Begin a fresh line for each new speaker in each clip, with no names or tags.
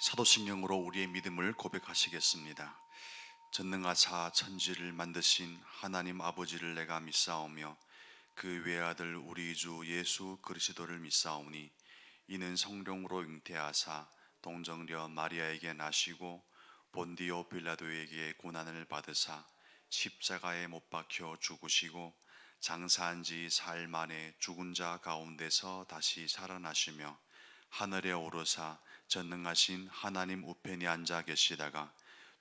사도신경으로 우리의 믿음을 고백하시겠습니다. 전능하사 천지를 만드신 하나님 아버지를 내가 믿사오며 그 외아들 우리 주 예수 그리스도를 믿사오니 이는 성령으로 잉태하사 동정녀 마리아에게 나시고 본디오 빌라도에게 고난을 받으사 십자가에 못 박혀 죽으시고 장사한 지 사흘 만에 죽은 자 가운데서 다시 살아나시며 하늘에 오르사 전능하신 하나님 우편에 앉아 계시다가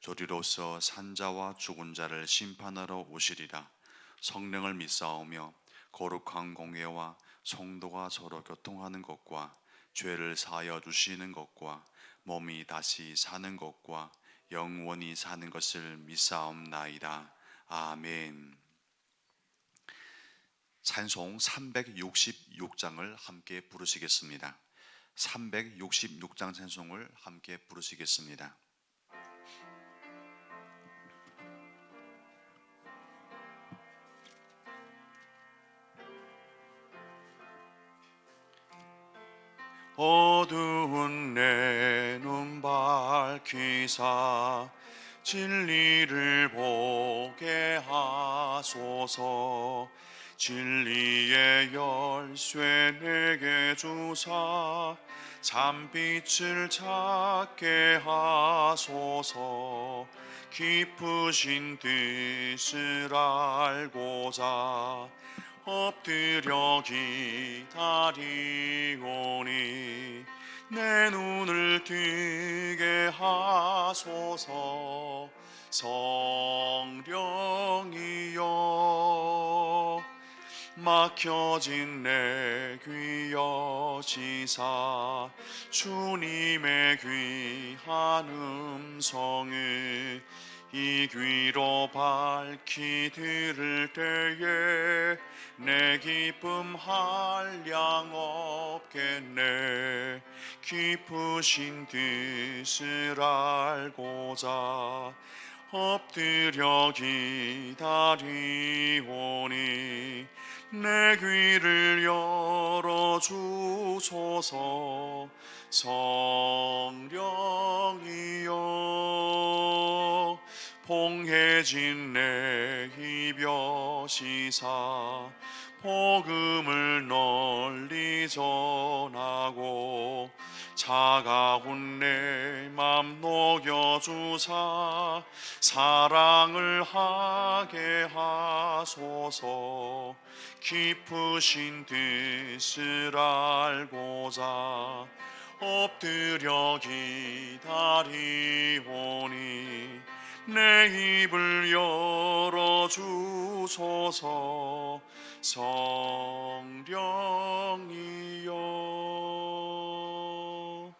조리로서 산자와 죽은 자를 심판하러 오시리라. 성령을 믿사오며 거룩한 공회와 성도가 서로 교통하는 것과 죄를 사하여 주시는 것과 몸이 다시 사는 것과 영원히 사는 것을 믿사옵나이다. 아멘. 찬송 366장을 함께 부르시겠습니다. 366장 찬송을 함께 부르시겠습니다. 어두운 내 눈 밝히사 진리를 보게 하소서. 진리의 열쇠 내게 주사 참빛을 찾게 하소서. 깊으신 뜻을 알고자 엎드려 기다리오니 내 눈을 뜨게 하소서. 성령이여 막혀진 내 귀 여시사 주님의 귀한 음성을 이 귀로 밝히 들을 때에 내 기쁨 한량 없겠네. 깊으신 뜻을 알고자 엎드려 기다리오니 내 귀를 열어주소서. 성령이여 봉해진 내 입 여시사 복음을 널리 전하고 차가운 내 맘 녹여주사 사랑을 하게 하소서. 깊으신 뜻을 알고자 엎드려 기다리오니 내 입을 열어주소서. 성령이여.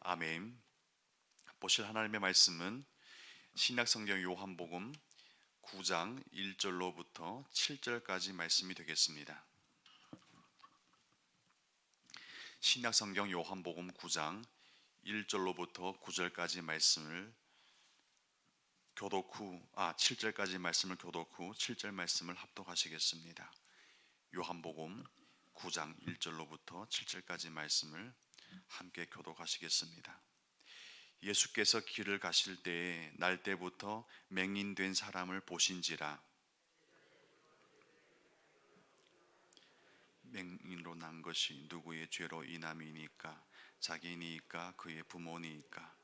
아멘. 보실 하나님의 말씀은 신약성경 요한복음 9장 1절로부터 7절까지 말씀이 되겠습니다. 신약성경 요한복음 9장 1절로부터 9절까지 말씀을 교독 후 7절까지 말씀을 교독 후 7절 말씀을 합독하시겠습니다. 요한복음 9장 1절로부터 7절까지 말씀을 함께 교독하시겠습니다. 예수께서 길을 가실 때에 날 때부터 맹인된 사람을 보신지라. 맹인으로 난 것이 누구의 죄로 인함이니까? 자기니까 그의 부모니까?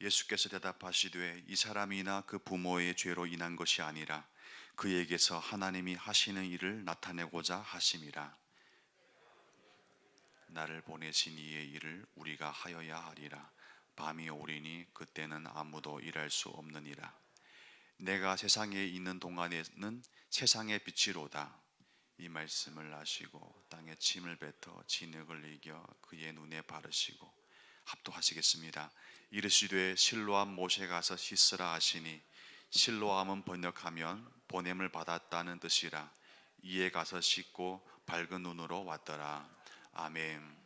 예수께서 대답하시되 이 사람이나 그 부모의 죄로 인한 것이 아니라 그에게서 하나님이 하시는 일을 나타내고자 하심이라. 나를 보내신 이의 일을 우리가 하여야 하리라. 밤이 오리니 그때는 아무도 일할 수 없느니라. 내가 세상에 있는 동안에는 세상의 빛이로다. 이 말씀을 하시고 땅에 침을 뱉어 진흙을 이겨 그의 눈에 바르시고 합독하시겠습니다. 이르시되 실로암 못에 가서 씻으라 하시니 실로암은 번역하면 보냄을 받았다는 뜻이라. 이에 가서 씻고 밝은 눈으로 왔더라. 아멘.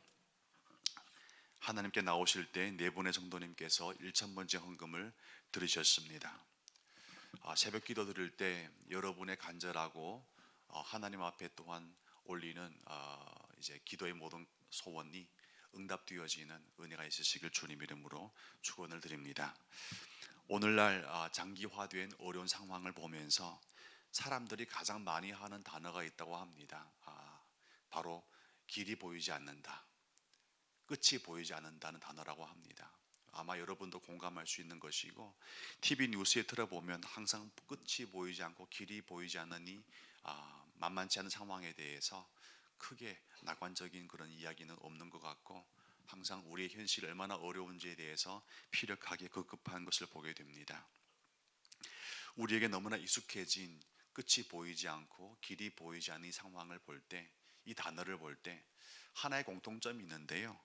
하나님께 나오실 때 네 분의 성도님께서 1000번째 헌금을 들으셨습니다. 새벽 기도 드릴 때 여러분의 간절하고 하나님 앞에 또한 올리는 이제 기도의 모든 소원이 응답되어지는 은혜가 있으시길 주님 이름으로 축원을 드립니다. 오늘날 장기화된 어려운 상황을 보면서 사람들이 가장 많이 하는 단어가 있다고 합니다. 바로 길이 보이지 않는다, 끝이 보이지 않는다는 단어라고 합니다. 아마 여러분도 공감할 수 있는 것이고, TV 뉴스에 들어보면 항상 끝이 보이지 않고 길이 보이지 않으니 만만치 않은 상황에 대해서 크게 낙관적인 그런 이야기는 없는 것 같고, 항상 우리의 현실이 얼마나 어려운지에 대해서 피력하게 급급한 것을 보게 됩니다. 우리에게 너무나 익숙해진 끝이 보이지 않고 길이 보이지 않는 이 상황을 볼 때, 이 단어를 볼 때 하나의 공통점이 있는데요.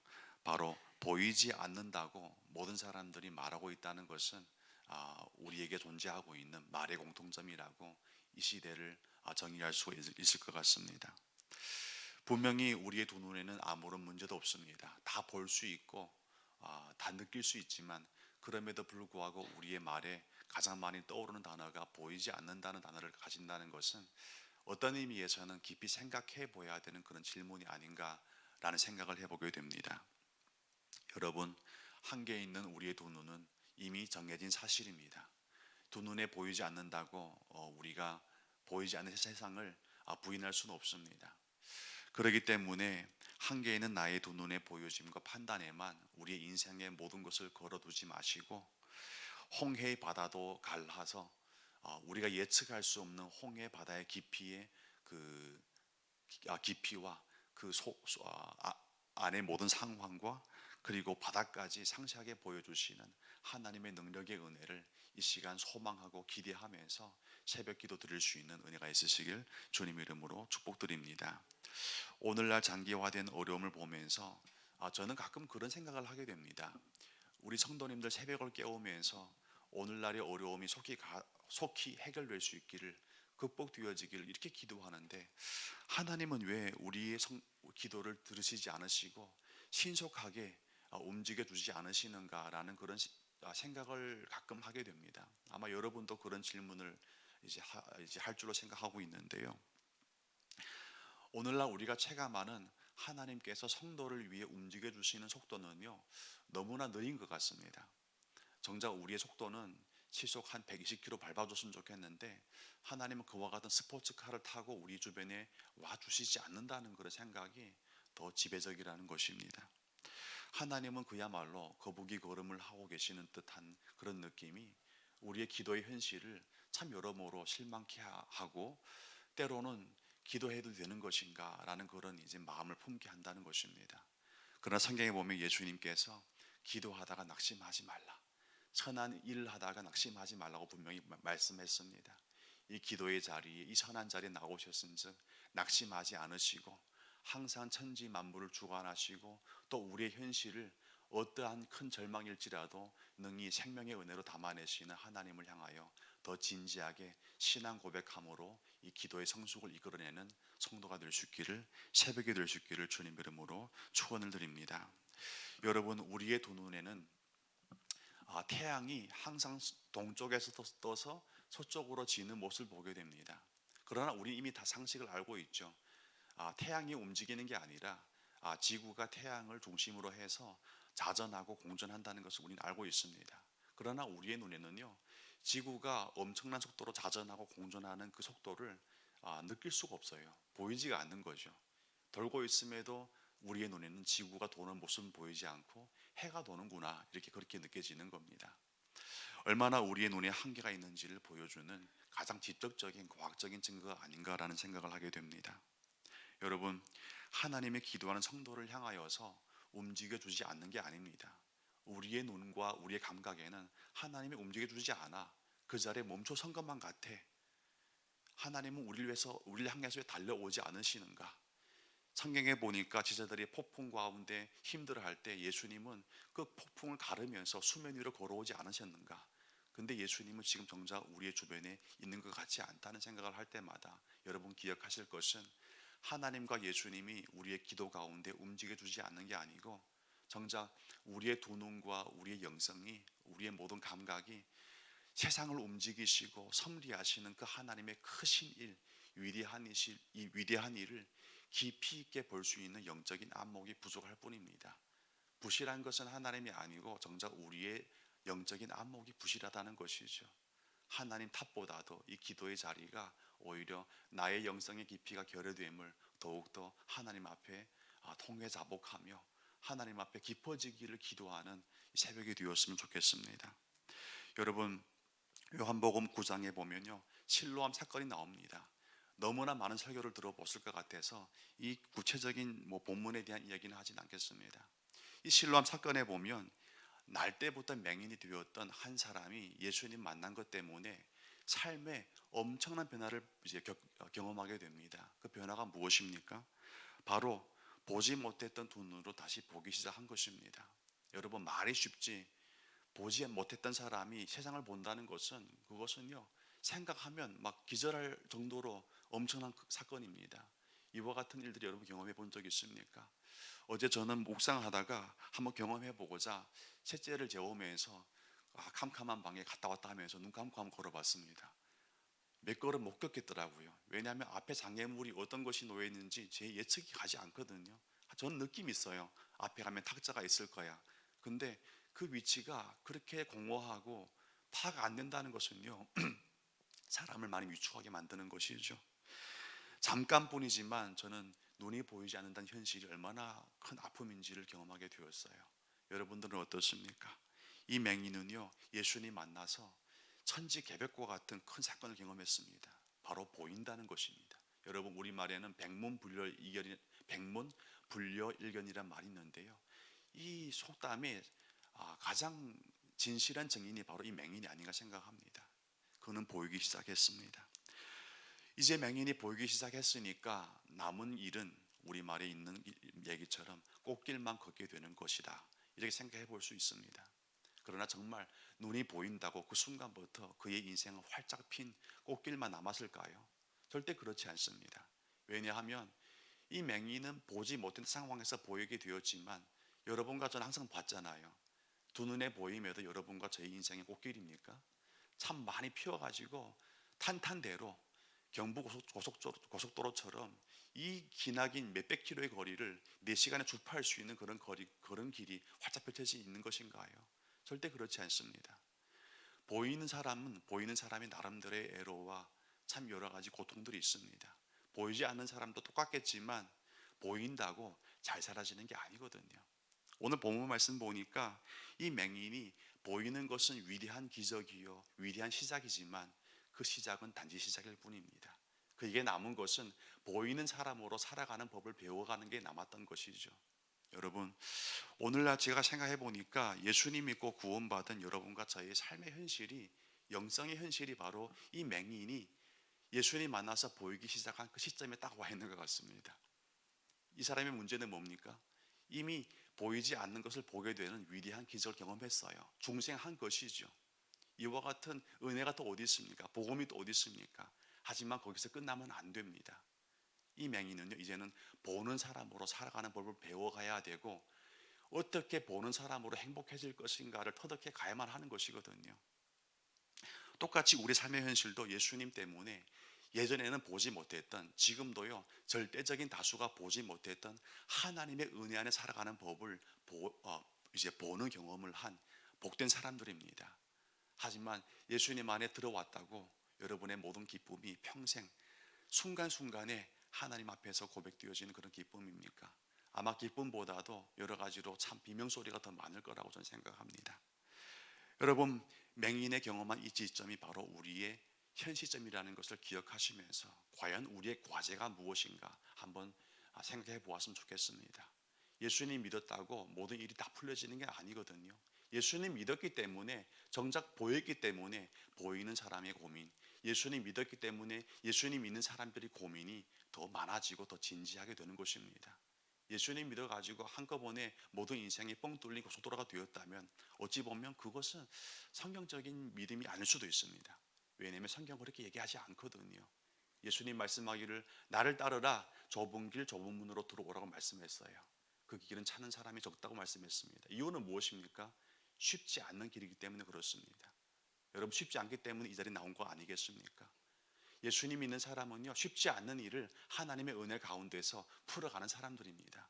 바로 보이지 않는다고 모든 사람들이 말하고 있다는 것은 우리에게 존재하고 있는 말의 공통점이라고 이 시대를 정의할 수 있을 것 같습니다. 분명히 우리의 두 눈에는 아무런 문제도 없습니다. 다 볼 수 있고 다 느낄 수 있지만, 그럼에도 불구하고 우리의 말에 가장 많이 떠오르는 단어가 보이지 않는다는 단어를 가진다는 것은 어떤 의미에서는 깊이 생각해 보아야 되는 그런 질문이 아닌가라는 생각을 해보게 됩니다. 여러분, 한계에 있는 우리의 두 눈은 이미 정해진 사실입니다. 두 눈에 보이지 않는다고 우리가 보이지 않는 세상을 부인할 수는 없습니다. 그렇기 때문에 한계에 있는 나의 두 눈의 보여짐과 판단에만 우리의 인생의 모든 것을 걸어두지 마시고, 홍해의 바다도 갈라서 우리가 예측할 수 없는 홍해 바다의 깊이의 그 깊이와 그 안의 모든 상황과 그리고 바다까지 상세하게 보여주시는 하나님의 능력의 은혜를 이 시간 소망하고 기대하면서 새벽 기도 드릴 수 있는 은혜가 있으시길 주님 이름으로 축복드립니다. 오늘날 장기화된 어려움을 보면서 저는 가끔 그런 생각을 하게 됩니다. 우리 성도님들 새벽을 깨우면서 오늘날의 어려움이 속히 해결될 수 있기를, 극복되어지기를 이렇게 기도하는데, 하나님은 왜 우리의 기도를 들으시지 않으시고 신속하게 움직여 주지 않으시는가라는 그런 생각을 가끔 하게 됩니다. 아마 여러분도 그런 질문을 이제 할 줄로 생각하고 있는데요. 오늘날 우리가 체감하는 하나님께서 성도를 위해 움직여 주시는 속도는요, 너무나 느린 것 같습니다. 정작 우리의 속도는 시속 한 120km 밟아줬으면 좋겠는데, 하나님은 그와 같은 스포츠카를 타고 우리 주변에 와 주시지 않는다는 그런 생각이 더 지배적이라는 것입니다. 하나님은 그야말로 거북이 걸음을 하고 계시는 듯한 그런 느낌이 우리의 기도의 현실을 참 여러모로 실망케 하고, 때로는 기도해도 되는 것인가 라는 그런 이제 마음을 품게 한다는 것입니다. 그러나 성경에 보면 예수님께서 기도하다가 낙심하지 말라, 선한 일을 하다가 낙심하지 말라고 분명히 말씀했습니다. 이 기도의 자리에, 이 선한 자리에 나오셨은즉 낙심하지 않으시고 항상 천지 만물을 주관하시고 또 우리의 현실을 어떠한 큰 절망일지라도 능히 생명의 은혜로 담아내시는 하나님을 향하여 더 진지하게 신앙 고백함으로 이 기도의 성숙을 이끌어내는 성도가 될 수 있기를, 새벽이 될 수 있기를 주님 이름으로 축원을 드립니다. 여러분, 우리의 두 눈에는 태양이 항상 동쪽에서 떠서 서쪽으로 지는 모습을 보게 됩니다. 그러나 우리 이미 다 상식을 알고 있죠. 태양이 움직이는 게 아니라 지구가 태양을 중심으로 해서 자전하고 공전한다는 것을 우리는 알고 있습니다. 그러나 우리의 눈에는요, 지구가 엄청난 속도로 자전하고 공전하는 그 속도를 느낄 수가 없어요. 보이지가 않는 거죠. 돌고 있음에도 우리의 눈에는 지구가 도는 모습은 보이지 않고 해가 도는구나, 이렇게 그렇게 느껴지는 겁니다. 얼마나 우리의 눈에 한계가 있는지를 보여주는 가장 직접적인 과학적인 증거가 아닌가라는 생각을 하게 됩니다. 여러분, 하나님의 기도하는 성도를 향하여서 움직여 주지 않는 게 아닙니다. 우리의 눈과 우리의 감각에는 하나님이 움직여 주지 않아 그 자리에 멈춰 선 것만 같아. 하나님은 우리를 향해서 왜 달려오지 않으시는가? 성경에 보니까 제자들이 폭풍 가운데 힘들어할 때 예수님은 그 폭풍을 가르면서 수면 위로 걸어오지 않으셨는가? 근데 예수님은 지금 정작 우리의 주변에 있는 것 같지 않다는 생각을 할 때마다 여러분 기억하실 것은, 하나님과 예수님이 우리의 기도 가운데 움직여 주지 않는 게 아니고 정작 우리의 두 눈과 우리의 영성이, 우리의 모든 감각이 세상을 움직이시고 섭리하시는 그 하나님의 크신 일, 이 위대한 일을 깊이 있게 볼 수 있는 영적인 안목이 부족할 뿐입니다. 부실한 것은 하나님이 아니고 정작 우리의 영적인 안목이 부실하다는 것이죠. 하나님 탓보다도 이 기도의 자리가 오히려 나의 영성의 깊이가 결여됨을 더욱더 하나님 앞에 통회자복하며 하나님 앞에 깊어지기를 기도하는 새벽이 되었으면 좋겠습니다. 여러분, 요한복음 9장에 보면요, 실로암 사건이 나옵니다. 너무나 많은 설교를 들어보실 것 같아서 이 구체적인 본문에 대한 이야기는 하진 않겠습니다. 이 실로암 사건에 보면 날 때부터 맹인이 되었던 한 사람이 예수님 만난 것 때문에 삶에 엄청난 변화를 경험하게 됩니다. 그 변화가 무엇입니까? 바로 보지 못했던 두 눈으로 다시 보기 시작한 것입니다. 여러분, 말이 쉽지 보지 못했던 사람이 세상을 본다는 것은 그것은요, 생각하면 막 기절할 정도로 엄청난 사건입니다. 이와 같은 일들이 여러분 경험해 본 적 있습니까? 어제 저는 묵상하다가 한번 경험해 보고자 셋째를 재우면서 캄캄한 방에 갔다 왔다 하면서 눈 감고 한번 걸어봤습니다. 몇 걸음 못 걷겠더라고요. 왜냐하면 앞에 장애물이 어떤 것이 놓여 있는지 제 예측이 가지 않거든요. 저는 느낌이 있어요. 앞에 가면 탁자가 있을 거야. 근데 그 위치가 그렇게 공허하고 파악이 안 된다는 것은요, 사람을 많이 위축하게 만드는 것이죠. 잠깐뿐이지만 저는 눈이 보이지 않는다는 현실이 얼마나 큰 아픔인지를 경험하게 되었어요. 여러분들은 어떻습니까? 이 맹인은요, 예수님 만나서 천지개벽과 같은 큰 사건을 경험했습니다. 바로 보인다는 것입니다. 여러분, 우리말에는 백문불여일견이란 말이 있는데요, 이 속담에 가장 진실한 증인이 바로 이 맹인이 아닌가 생각합니다. 그는 보이기 시작했습니다. 이제 맹인이 보이기 시작했으니까 남은 일은 우리말에 있는 얘기처럼 꽃길만 걷게 되는 것이다, 이렇게 생각해 볼 수 있습니다. 그러나 정말 눈이 보인다고 그 순간부터 그의 인생은 활짝 핀 꽃길만 남았을까요? 절대 그렇지 않습니다. 왜냐하면 이 맹인은 보지 못한 상황에서 보이게 되었지만 여러분과 저는 항상 봤잖아요. 두 눈에 보임에도 여러분과 저의 인생의 꽃길입니까? 참 많이 피어가지고 탄탄대로 고속도로처럼 이 기나긴 몇백 킬로의 거리를 4시간에 주파할 수 있는 그런 길이 활짝 펼쳐져 있는 것인가요? 절대 그렇지 않습니다. 보이는 사람이 나름대로의 애로와 참 여러 가지 고통들이 있습니다. 보이지 않는 사람도 똑같겠지만 보인다고 잘 사라지는 게 아니거든요. 오늘 본문 말씀 보니까 이 맹인이 보이는 것은 위대한 기적이요 위대한 시작이지만 그 시작은 단지 시작일 뿐입니다. 그에게 남은 것은 보이는 사람으로 살아가는 법을 배워가는 게 남았던 것이죠. 여러분, 오늘날 제가 생각해 보니까 예수님 믿고 구원받은 여러분과 저의 삶의 현실이, 영성의 현실이 바로 이 맹인이 예수님 만나서 보이기 시작한 그 시점에 딱 와 있는 것 같습니다. 이 사람의 문제는 뭡니까? 이미 보이지 않는 것을 보게 되는 위대한 기적을 경험했어요. 중생한 것이죠. 이와 같은 은혜가 또 어디 있습니까? 복음이 또 어디 있습니까? 하지만 거기서 끝나면 안 됩니다. 이 맹인은요, 이제는 보는 사람으로 살아가는 법을 배워가야 되고 어떻게 보는 사람으로 행복해질 것인가를 터득해 가야만 하는 것이거든요. 똑같이 우리 삶의 현실도 예수님 때문에 예전에는 보지 못했던, 지금도요 절대적인 다수가 보지 못했던 하나님의 은혜 안에 살아가는 법을 이제 보는 경험을 한 복된 사람들입니다. 하지만 예수님 안에 들어왔다고 여러분의 모든 기쁨이 평생 순간순간에 하나님 앞에서 고백되어지는 그런 기쁨입니까? 아마 기쁨보다도 여러 가지로 참 비명소리가 더 많을 거라고 저는 생각합니다. 여러분, 맹인의 경험한 이 지점이 바로 우리의 현 시점이라는 것을 기억하시면서 과연 우리의 과제가 무엇인가 한번 생각해 보았으면 좋겠습니다. 예수님 믿었다고 모든 일이 다 풀려지는 게 아니거든요. 예수님 믿었기 때문에, 정작 보였기 때문에 보이는 사람의 고민, 예수님 믿었기 때문에 예수님 믿는 사람들의 고민이 더 많아지고 더 진지하게 되는 것입니다. 예수님 믿어가지고 한꺼번에 모든 인생이 뻥 뚫린 고속도로가 되었다면 어찌 보면 그것은 성경적인 믿음이 아닐 수도 있습니다. 왜냐하면 성경은 그렇게 얘기하지 않거든요. 예수님 말씀하기를 나를 따르라, 좁은 길 좁은 문으로 들어오라고 말씀했어요. 그 길은 찾는 사람이 적다고 말씀했습니다. 이유는 무엇입니까? 쉽지 않는 길이기 때문에 그렇습니다. 여러분, 쉽지 않기 때문에 이 자리에 나온 거 아니겠습니까? 예수님 믿는 사람은요, 쉽지 않는 일을 하나님의 은혜 가운데서 풀어가는 사람들입니다.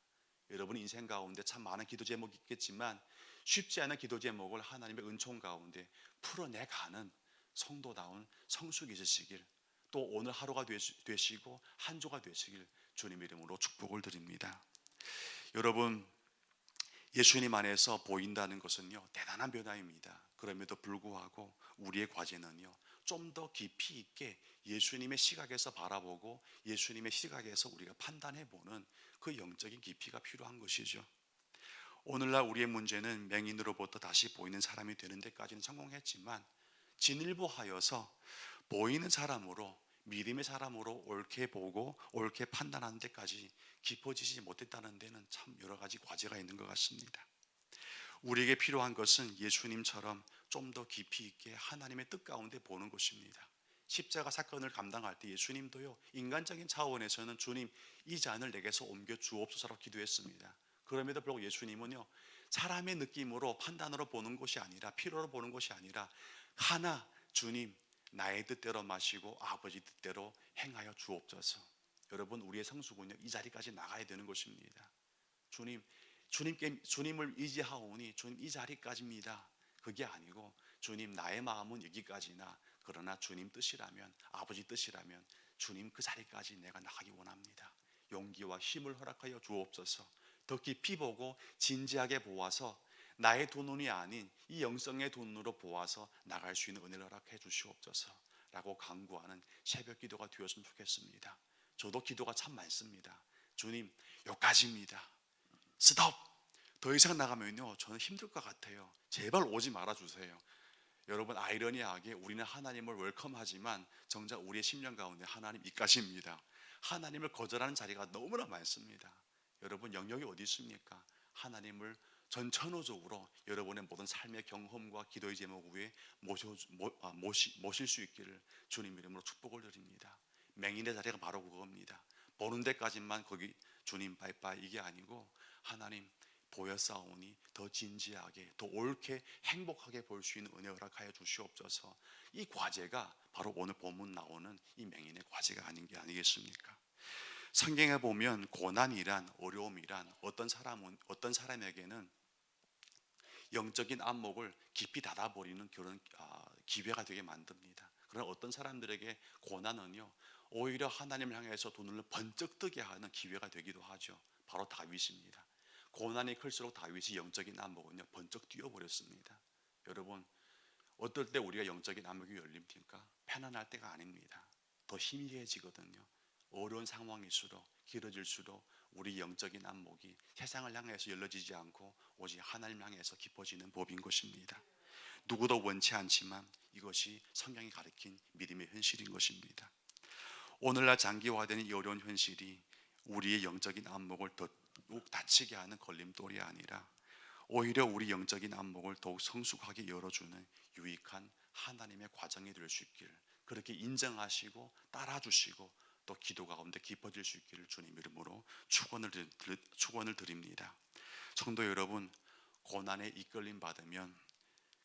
여러분 인생 가운데 참 많은 기도 제목이 있겠지만 쉽지 않은 기도 제목을 하나님의 은총 가운데 풀어내가는 성도다운 성숙이 있으시길, 또 오늘 하루가 되시고 한 주가 되시길 주님 이름으로 축복을 드립니다. 여러분, 예수님 안에서 보인다는 것은요 대단한 변화입니다. 그럼에도 불구하고 우리의 과제는요 좀 더 깊이 있게 예수님의 시각에서 바라보고 예수님의 시각에서 우리가 판단해보는 그 영적인 깊이가 필요한 것이죠. 오늘날 우리의 문제는 맹인으로부터 다시 보이는 사람이 되는 데까지는 성공했지만 진일보하여서 보이는 사람으로, 믿음의 사람으로 옳게 보고 옳게 판단하는 데까지 깊어지지 못했다는 데는 참 여러 가지 과제가 있는 것 같습니다. 우리에게 필요한 것은 예수님처럼 좀 더 깊이 있게 하나님의 뜻 가운데 보는 것입니다. 십자가 사건을 감당할 때 예수님도요 인간적인 차원에서는 주님 이 잔을 내게서 옮겨 주옵소서라고 기도했습니다. 그럼에도 불구하고 예수님은요 사람의 느낌으로 판단으로 보는 것이 아니라 필요로 보는 것이 아니라 하나, 주님 나의 뜻대로 마시고 아버지 뜻대로 행하여 주옵소서. 여러분, 우리의 성숙은요 이 자리까지 나가야 되는 것입니다. 주님을 의지하오니 주님 이 자리까지입니다. 그게 아니고 주님 나의 마음은 여기까지나, 그러나 주님 뜻이라면, 아버지 뜻이라면 주님 그 자리까지 내가 나가기 원합니다. 용기와 힘을 허락하여 주옵소서. 더 깊이 보고 진지하게 보아서 나의 두 눈이 아닌 이 영성의 두 눈으로 보아서 나갈 수 있는 은혜를 허락해 주시옵소서 라고 간구하는 새벽 기도가 되었으면 좋겠습니다. 저도 기도가 참 많습니다. 주님 여기까지입니다. 스톱! 더 이상 나가면요 저는 힘들 것 같아요. 제발 오지 말아주세요. 여러분, 아이러니하게 우리는 하나님을 웰컴하지만 정작 우리의 심령 가운데 하나님 이까지입니다. 하나님을 거절하는 자리가 너무나 많습니다. 여러분, 영역이 어디 있습니까? 하나님을 전천후적으로 여러분의 모든 삶의 경험과 기도의 제목 위에 모실 수 있기를 주님 이름으로 축복을 드립니다. 맹인의 자리가 바로 그겁니다. 보는 데까지만 거기 주님 바이바이 이게 아니고 하나님 보였사오니 더 진지하게 더 옳게 행복하게 볼 수 있는 은혜 허락하여 주시옵소서. 이 과제가 바로 오늘 본문 나오는 이 맹인의 과제가 아닌 게 아니겠습니까? 성경에 보면 고난이란, 어려움이란 어떤 사람에게는 영적인 안목을 깊이 닫아버리는 그런 기회가 되게 만듭니다. 그러나 어떤 사람들에게 고난은요 오히려 하나님을 향해서 두 눈을 번쩍 뜨게 하는 기회가 되기도 하죠. 바로 다윗입니다. 고난이 클수록 다윗이 영적인 안목은요 번쩍 뛰어버렸습니다. 여러분, 어떨 때 우리가 영적인 안목이 열립니까? 편안할 때가 아닙니다. 더 희미해지거든요. 어려운 상황일수록, 길어질수록 우리 영적인 안목이 세상을 향해서 열려지지 않고 오직 하나님을 향해서 깊어지는 법인 것입니다. 누구도 원치 않지만 이것이 성경이 가르친 믿음의 현실인 것입니다. 오늘날 장기화되는 이 어려운 현실이 우리의 영적인 안목을 더욱 닫히게 하는 걸림돌이 아니라 오히려 우리 영적인 안목을 더욱 성숙하게 열어주는 유익한 하나님의 과정이 될 수 있기를, 그렇게 인정하시고 따라주시고 또 기도 가운데 깊어질 수 있기를 주님 이름으로 축원을 드립니다. 성도 여러분, 고난에 이끌림 받으면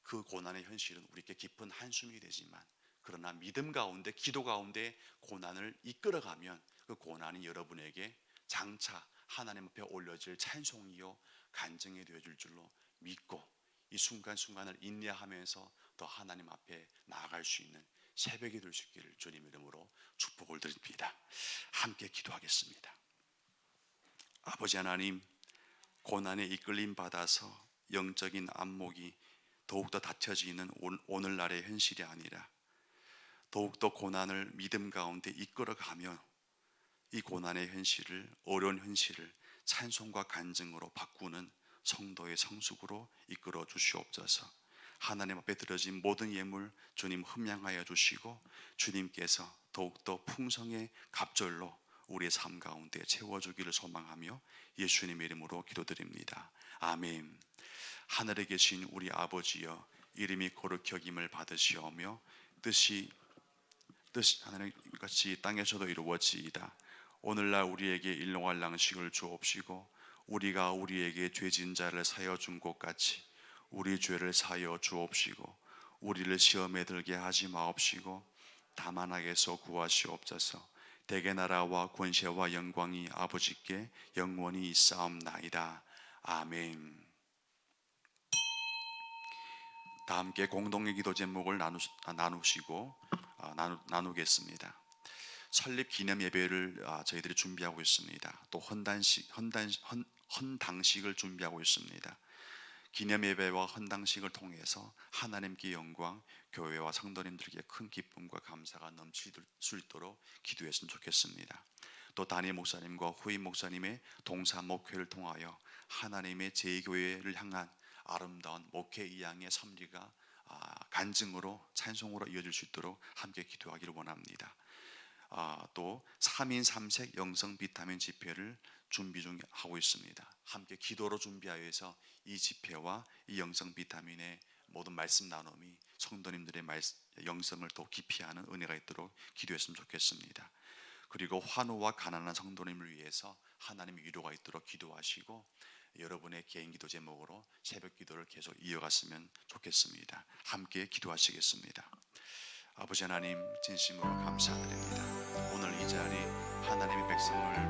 그 고난의 현실은 우리에게 깊은 한숨이 되지만, 그러나 믿음 가운데, 기도 가운데 고난을 이끌어가면 그 고난이 여러분에게 장차 하나님 앞에 올려질 찬송이요 간증이 되어줄 줄로 믿고 이 순간순간을 인내하면서 더 하나님 앞에 나아갈 수 있는 새벽이 될 수 있기를 주님 이름으로 축복을 드립니다. 함께 기도하겠습니다. 아버지 하나님, 고난에 이끌림 받아서 영적인 안목이 더욱더 닫혀지는 오늘날의 현실이 아니라 더욱더 고난을 믿음 가운데 이끌어가며 이 고난의 현실을, 어려운 현실을 찬송과 간증으로 바꾸는 성도의 성숙으로 이끌어 주시옵소서. 하나님 앞에 드려진 모든 예물 주님 흠양하여 주시고 주님께서 더욱더 풍성의 갑절로 우리의 삶 가운데 채워주기를 소망하며 예수님 이름으로 기도드립니다. 아멘. 하늘에 계신 우리 아버지여, 이름이 거룩히 여김을 받으시오며 뜻이 하늘의 같이 땅에서도 이루어지이다. 오늘날 우리에게 일용할 양식을 주옵시고 우리가 우리에게 죄진 자를 사여 준 것 같이 우리 죄를 사여 주옵시고 우리를 시험에 들게 하지 마옵시고 다만 악에서 구하시옵소서. 대개 나라와 권세와 영광이 아버지께 영원히 있사옵나이다. 아멘. 다 함께 공동의 기도 제목을 나누겠습니다. 설립 기념 예배를 저희들이 준비하고 있습니다. 또 헌당식을 준비하고 있습니다. 기념 예배와 헌당식을 통해서 하나님께 영광, 교회와 성도님들에게 큰 기쁨과 감사가 넘칠 수 있도록 기도했으면 좋겠습니다. 또 담임 목사님과 후임 목사님의 동사 목회를 통하여 하나님의 제2교회를 향한 아름다운 목회 이양의 섭리가 간증으로 찬송으로 이어질 수 있도록 함께 기도하기를 원합니다. 또 3인 3색 영성 비타민 집회를 준비 중하고 있습니다. 함께 기도로 준비하여서 이 집회와 이 영성 비타민의 모든 말씀 나눔이 성도님들의 영성을 더 깊이 하는 은혜가 있도록 기도했으면 좋겠습니다. 그리고 환우와 가난한 성도님을 위해서 하나님의 위로가 있도록 기도하시고 여러분의 개인 기도 제목으로 새벽 기도를 계속 이어갔으면 좋겠습니다. 함께 기도하시겠습니다. 아버지 하나님, 진심으로 감사드립니다. 오늘 이 자리 하나님의 백성을